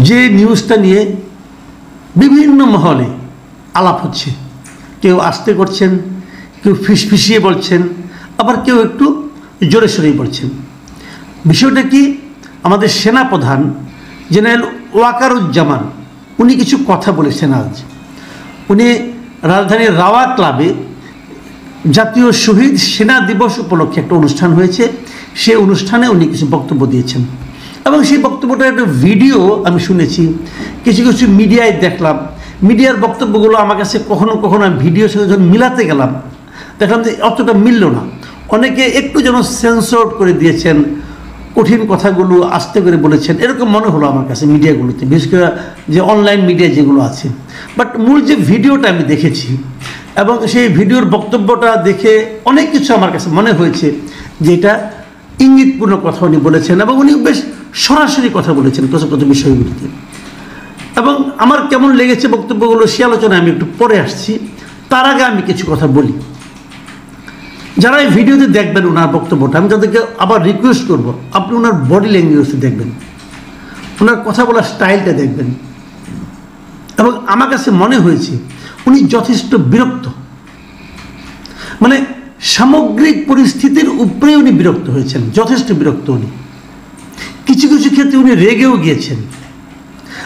যে নিউজটা নিয়ে বিভিন্ন মহলে আলাপ হচ্ছে, কেউ আস্তে করছেন, কেউ ফিসফিসিয়ে বলছেন, আবার কেউ একটু জোরে সোরেই বলছেন। বিষয়টা কি, আমাদের সেনাপ্রধান জেনারেল ওয়াকারুজ্জামান উনি কিছু কথা বলেছেন। আজ উনি রাজধানীর রাওয়া ক্লাবে জাতীয় শহীদ সেনা দিবস উপলক্ষে একটা অনুষ্ঠান হয়েছে, সেই অনুষ্ঠানে উনি কিছু বক্তব্য দিয়েছেন এবং সেই বক্তব্যটার একটা ভিডিও আমি শুনেছি, কিছু কিছু মিডিয়ায় দেখলাম। মিডিয়ার বক্তব্যগুলো আমার কাছে কখনো কখনো আমি ভিডিওর সঙ্গে যখন মিলাতে গেলাম দেখলাম যে অতটা মিলল না। অনেকে একটু যেন সেন্সর করে দিয়েছেন, কঠিন কথাগুলো আস্তে করে বলেছেন, এরকম মনে হলো আমার কাছে মিডিয়াগুলোতে, বিশেষ করে যে অনলাইন মিডিয়া যেগুলো আছে। বাট মূল যে ভিডিওটা আমি দেখেছি এবং সেই ভিডিওর বক্তব্যটা দেখে অনেক কিছু আমার কাছে মনে হয়েছে যে এটা ইঙ্গিতপূর্ণ কথা উনি বলেছেন এবং উনি বেশ সরাসরি কথা বলেছেন কিছু কিছু বিষয়গুলিতে। এবং আমার কেমন লেগেছে বক্তব্যগুলো সে আলোচনায় আমি একটু পরে আসছি। তার আগে আমি কিছু কথা বলি। যারা এই ভিডিওতে দেখবেন ওনার বক্তব্যটা, আমি তাদেরকে আবার রিকোয়েস্ট করব, আপনি ওনার বডি ল্যাঙ্গুয়েজটা দেখবেন, ওনার কথা বলার স্টাইলটা দেখবেন। এবং আমার কাছে মনে হয়েছে উনি যথেষ্ট বিরক্ত, মানে সামগ্রিক পরিস্থিতির উপরে উনি বিরক্ত হয়েছেন, যথেষ্ট বিরক্ত। উনি কিছু কিছু ক্ষেত্রে উনি রেগেও গিয়েছেন।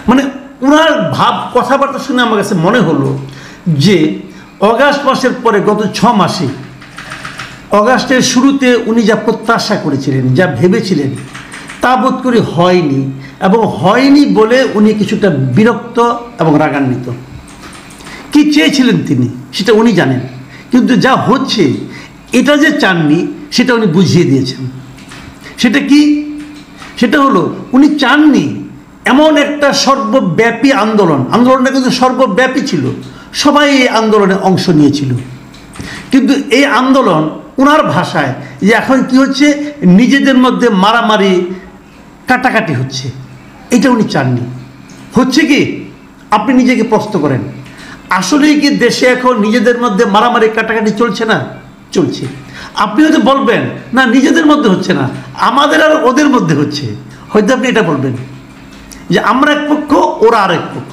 মানে ওনার ভাব কথাবার্তা শুনে আমার কাছে মনে হলো যে অগাস্ট মাসের পরে গত 6 মাসে, অগাস্টের শুরুতে উনি যা প্রত্যাশা করেছিলেন, যা ভেবেছিলেন, তা বোধ করি হয়নি, এবং হয়নি বলে উনি কিছুটা বিরক্ত এবং রাগান্বিত। কি চেয়েছিলেন তিনি সেটা উনি জানেন, কিন্তু যা হচ্ছে এটা যে চাননি সেটা উনি বুঝিয়ে দিয়েছেন। সেটা কি? সেটা হলো উনি চাননি এমন একটা সর্বব্যাপী আন্দোলনটা কিন্তু সর্বব্যাপী ছিল, সবাই এই আন্দোলনে অংশ নিয়েছিল। কিন্তু এই আন্দোলন ওনার ভাষায় যে এখন কি হচ্ছে, নিজেদের মধ্যে মারামারি কাটাকাটি হচ্ছে, এটা উনি চাননি। হচ্ছে কি, আপনি নিজেকে প্রশ্ন করেন, আসলেই কি দেশে এখন নিজেদের মধ্যে মারামারি কাটাকাটি চলছে না? চলছে। আপনি হয়তো বলবেন না নিজেদের মধ্যে হচ্ছে না, আমাদের আর ওদের মধ্যে হচ্ছে। হয়তো আপনি এটা বলবেন যে আমরা এক পক্ষ, ওরা আর এক পক্ষ,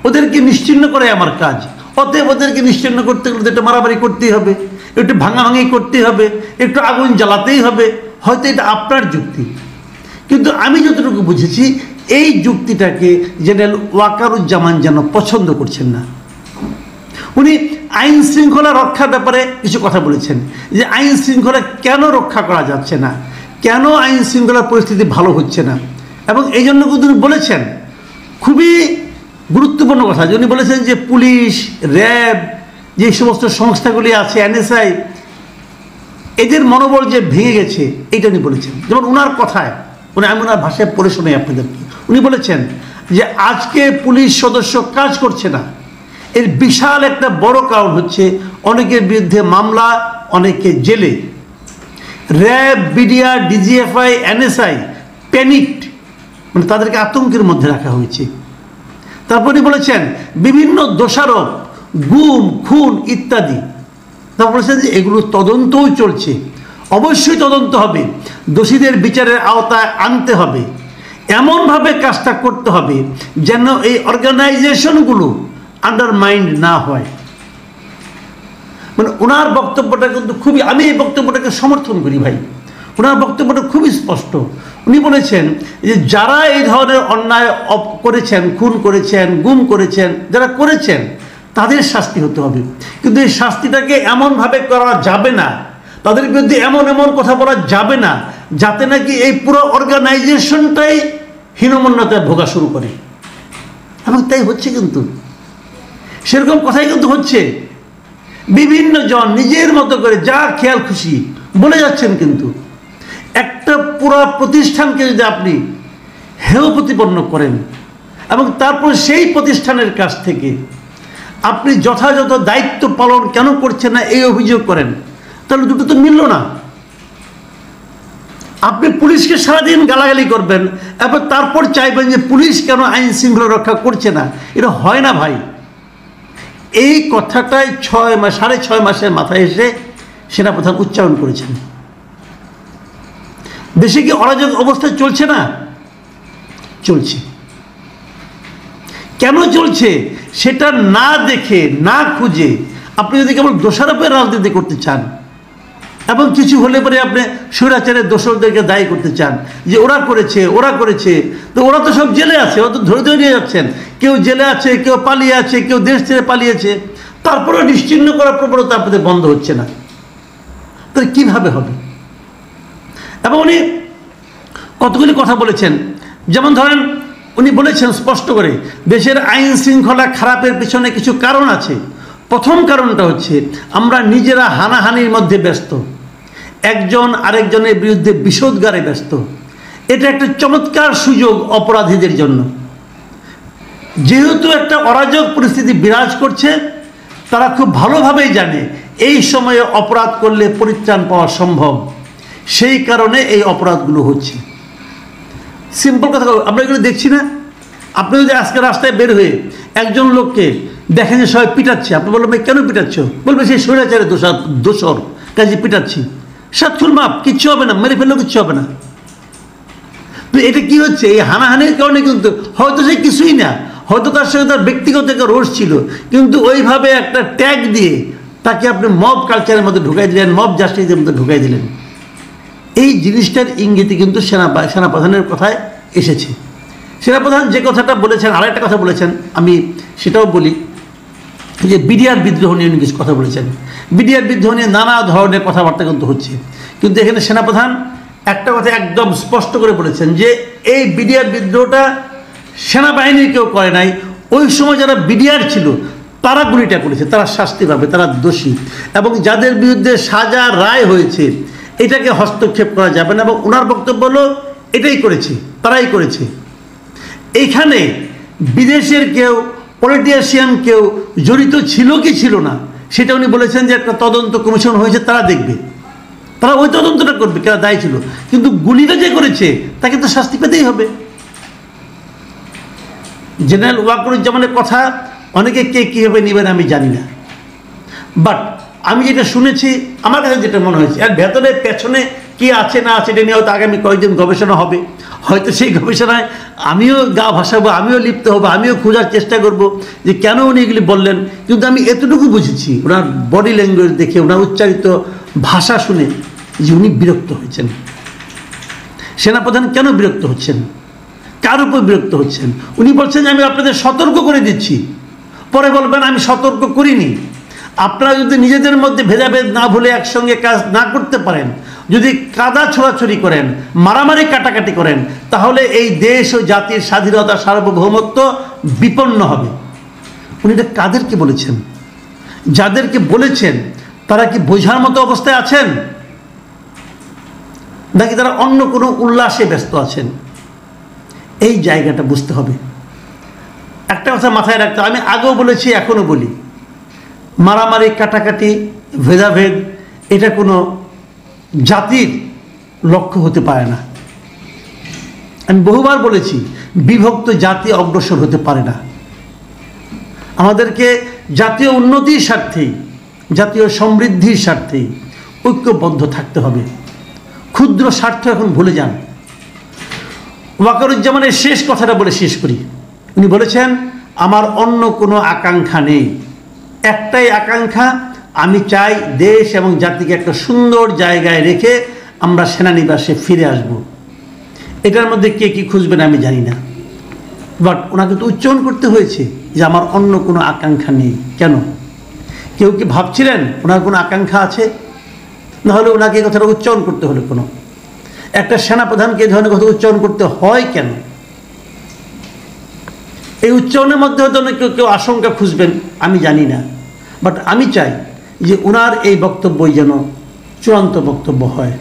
ওদেরকে নিশ্চিহ্ন করে আমার কাজ, অতএব ওদেরকে নিশ্চিহ্ন করতে গেলে একটু মারামারি করতেই হবে, একটু ভাঙাভাঙি করতেই হবে, একটু আগুন জ্বালাতেই হবে। হয়তো এটা আপনার যুক্তি, কিন্তু আমি যতটুকু বুঝেছি এই যুক্তিটাকে জেনারেল ওয়াকারুজ্জামান যেন পছন্দ করছেন না। উনি আইন শৃঙ্খলা রক্ষার ব্যাপারে কিছু কথা বলেছেন, যে আইন শৃঙ্খলা কেন রক্ষা করা যাচ্ছে না, কেন আইন শৃঙ্খলার পরিস্থিতি ভালো হচ্ছে না। এবং এই জন্য কিন্তু উনি বলেছেন খুবই গুরুত্বপূর্ণ কথা, যে উনি বলেছেন যে পুলিশ, র্যাব, যে সমস্ত সংস্থাগুলি আছে, এনএসআই, এদের মনোবল যে ভেঙে গেছে এইটা উনি বলেছেন। যেমন ওনার কথায়, আমি ওনার ভাষায় পড়ে শোনাই আপনাদেরকে। উনি বলেছেন যে আজকে পুলিশ সদস্য কাজ করছে না, এর বিশাল একটা বড় কারণ হচ্ছে অনেকের বিরুদ্ধে মামলা, অনেকে জেলে। RAB, BDR, DGFI, NSI panicked, মানে তাদেরকে আতঙ্কের মধ্যে রাখা হয়েছে। তারপরে বলেছেন বিভিন্ন দোষারোপ, গুম, খুন ইত্যাদি। তারপর বলেছেন যে এগুলো তদন্তও চলছে, অবশ্যই তদন্ত হবে, দোষীদের বিচারের আওতায় আনতে হবে, এমনভাবে কাজটা করতে হবে যেন এই অর্গানাইজেশনগুলো আন্ডারমাইন্ড না হয়। মানে ওনার বক্তব্যটা কিন্তু খুবই, আমি এই বক্তব্যটাকে সমর্থন করি ভাই। ওনার বক্তব্যটা খুবই স্পষ্ট। উনি বলেছেন যে যারা এই ধরনের অন্যায় করেছেন, খুন করেছেন, গুম করেছেন, যারা করেছেন তাদের শাস্তি হতে হবে, কিন্তু এই শাস্তিটাকে এমনভাবে করা যাবে না, তাদের বিরুদ্ধে এমন এমন কথা বলা যাবে না যাতে নাকি এই পুরো অর্গানাইজেশনটাই হীনমন্যতায় ভোগা শুরু করে। এবং তাই হচ্ছে, কিন্তু সেরকম কথাই কিন্তু হচ্ছে। বিভিন্ন জন নিজের মতো করে যা খেয়াল খুশি বলে যাচ্ছেন, কিন্তু একটা পুরো প্রতিষ্ঠানকে যদি আপনি হেয় প্রতিপন্ন করেন এবং তারপর সেই প্রতিষ্ঠানের কাছ থেকে আপনি যথাযথ দায়িত্ব পালন কেন করছেন না এই অভিযোগ করেন, তাহলে দুটো তো মিলল না। আপনি পুলিশকে সারাদিন গালাগালি করবেন এবং তারপর চাইবেন যে পুলিশ কেন আইন শৃঙ্খলা রক্ষা করছে না, এটা হয় না ভাই। এই কথাটাই 6.5 মাসের মাথায় এসে সেনাপ্রধান উচ্চারণ করেছেন। দেশে কি অরাজক অবস্থা চলছে না? চলছে। কেন চলছে সেটা না দেখে না খুঁজে আপনি যদি কেবল দোষারোপের রাজনীতি করতে চান এবং কিছু হলে পরে আপনি স্বৈরাচারের দোষরদেরকে দায়ী করতে চান যে ওরা করেছে, তো ওরা তো সব জেলে আছে, ওরা তো ধরে ধরে নিয়ে যাচ্ছেন, কেউ জেলে আছে, কেউ পালিয়ে আছে, কেউ দেশ ছেড়ে পালিয়েছে, তারপরেও নিশ্চিহ্ন করার প্রবণতা আপনাদের বন্ধ হচ্ছে না, তাহলে কীভাবে হবে? এবং উনি কতগুলি কথা বলেছেন, যেমন ধরেন উনি বলেছেন স্পষ্ট করে দেশের আইন শৃঙ্খলা খারাপের পিছনে কিছু কারণ আছে। প্রথম কারণটা হচ্ছে আমরা নিজেরা হানাহানির মধ্যে ব্যস্ত, একজন আরেকজনের বিরুদ্ধে বিষোদ্গারে ব্যস্ত। এটা একটা চমৎকার সুযোগ অপরাধীদের জন্য। যেহেতু একটা অরাজক পরিস্থিতি বিরাজ করছে, তারা খুব ভালোভাবেই জানে এই সময়ে অপরাধ করলে পরিত্রাণ পাওয়া সম্ভব, সেই কারণে এই অপরাধগুলো হচ্ছে। সিম্পল কথা, আমরা এগুলো দেখছি না? আপনি যদি আজকে রাস্তায় বের হয়ে একজন লোককে দেখেন যে সবাই পিটাচ্ছে, আপনি বলবেন ভাই কেন পিটাচ্ছ? বলবে সেই স্বৈরাচারের দোষর কাজে পিটাচ্ছি, সাতক্ষুর মাপ, কিচ্ছু হবে না, মেরে ফেললেও কিচ্ছু হবে না। তো এটা কি হচ্ছে? এই হানাহানির কারণে কিন্তু হয়তো সে কিছুই না, হয়তো তার সঙ্গে তার ব্যক্তিগত একটা রোষ ছিল, কিন্তু ওইভাবে একটা ট্যাগ দিয়ে তাকে আপনি মব কালচারের মধ্যে ঢুকাই দিলেন, মব জাস্টিসের মধ্যে ঢুকাই দিলেন। এই জিনিসটার ইঙ্গিতে কিন্তু সেনাপ্রধানের কথায় এসেছে। সেনাপ্রধান যে কথাটা বলেছেন, আরেকটা কথা বলেছেন, আমি সেটাও বলি, যে বিডিআর বিদ্রোহ নিয়ে উনি কিছু কথা বলেছেন। বিডিআর বিদ্রোহ নিয়ে নানা ধরনের কথাবার্তা কিন্তু হচ্ছে, কিন্তু এখানে সেনাপ্রধান একটা কথা একদম স্পষ্ট করে বলেছেন যে এই বিডিআর বিদ্রোহটা সেনাবাহিনীর কেউ করে নাই, ওই সময় যারা বিডিআর ছিল তারা গুলিটা করেছে, তারা শাস্তি পাবে, তারা দোষী, এবং যাদের বিরুদ্ধে সাজা রায় হয়েছে এটাকে হস্তক্ষেপ করা যাবে না। এবং ওনার বক্তব্য হলো এটাই করেছে, তারাই করেছে। এইখানে বিদেশের কেউ, পলিটিশিয়ান কেউ জড়িত ছিল কি ছিল না সেটা উনি বলেছেন যে একটা তদন্ত কমিশন হয়েছে, তারা দেখবে, তারা ওই তদন্তটা করবে কেন দায়ী ছিল, কিন্তু গুলিটা যে করেছে তাকে তো শাস্তি পেতেই হবে। জেনারেল ওয়াকারুজ্জামানের কথা অনেকে কে কীভাবে নেবেন আমি জানি না, বাট আমি যেটা শুনেছি, আমার কাছে যেটা মনে হয়েছে, আর ভেতরে পেছনে কি আছে না আছে এটা নিয়ে হয়তো আগামী কয়েকদিন গবেষণা হবে, হয়তো সেই গবেষণায় আমিও গা ভাসাবো, আমিও লিপ্ত হবো, আমিও খোঁজার চেষ্টা করব যে কেন উনি এগুলি বললেন। কিন্তু আমি এতটুকু বুঝেছি ওনার বডি ল্যাঙ্গুয়েজ দেখে, ওনার উচ্চারিত ভাষা শুনে, যে উনি বিরক্ত হয়েছেন। সেনাপ্রধান কেন বিরক্ত হচ্ছেন, কার উপর বিরক্ত হচ্ছেন? উনি বলছেন যে আমি আপনাদের সতর্ক করে দিচ্ছি, পরে বলবেন আমি সতর্ক করিনি। আপনারা যদি নিজেদের মধ্যে ভেদাভেদ না ভুলে একসঙ্গে কাজ না করতে পারেন, যদি কাদা ছোড়াছড়ি করেন, মারামারি কাটাকাটি করেন, তাহলে এই দেশ ও জাতির স্বাধীনতা সার্বভৌমত্ব বিপন্ন হবে। উনি এটা কাদেরকে বলেছেন? যাদেরকে বলেছেন তারা কি বোঝার মতো অবস্থায় আছেন, নাকি তারা অন্য কোনো উল্লাসে ব্যস্ত আছেন? এই জায়গাটা বুঝতে হবে। একটা কথা মাথায় রাখতে, আমি আগেও বলেছি এখনও বলি, মারামারি কাটাকাটি ভেদাভেদ এটা কোনো জাতির লক্ষ্য হতে পারে না। আমি বহুবার বলেছি বিভক্ত জাতি অগ্রসর হতে পারে না। আমাদেরকে জাতীয় উন্নতির স্বার্থেই, জাতীয় সমৃদ্ধির স্বার্থেই ঐক্যবদ্ধ থাকতে হবে। ক্ষুদ্র স্বার্থ এখন ভুলে যান। ওয়াকারুজ্জামানের শেষ কথাটা বলে শেষ করি। উনি বলেছেন আমার অন্য কোনো আকাঙ্ক্ষা নেই, একটাই আকাঙ্ক্ষা, আমি চাই দেশ এবং জাতিকে একটা সুন্দর জায়গায় রেখে আমরা সেনানিবাসে ফিরে আসব। এটার মধ্যে কে কী খুঁজবেন আমি জানি না, বাট ওনাকে তো উচ্চারণ করতে হয়েছে যে আমার অন্য কোনো আকাঙ্ক্ষা নেই। কেন? কেউ কি ভাবছিলেন ওনার কোনো আকাঙ্ক্ষা আছে? নাহলে ওনাকে এই কথাটা উচ্চারণ করতে হলে কোনো একটা সেনাপ্রধানকে এই ধরনের কথা উচ্চারণ করতে হয় কেন? এই উচ্চারণের মধ্যে হয়তো কেউ আশঙ্কা খুঁজবেন আমি জানি না, বাট আমি চাই যে ওনার এই বক্তব্যই যেন চূড়ান্ত বক্তব্য হয়।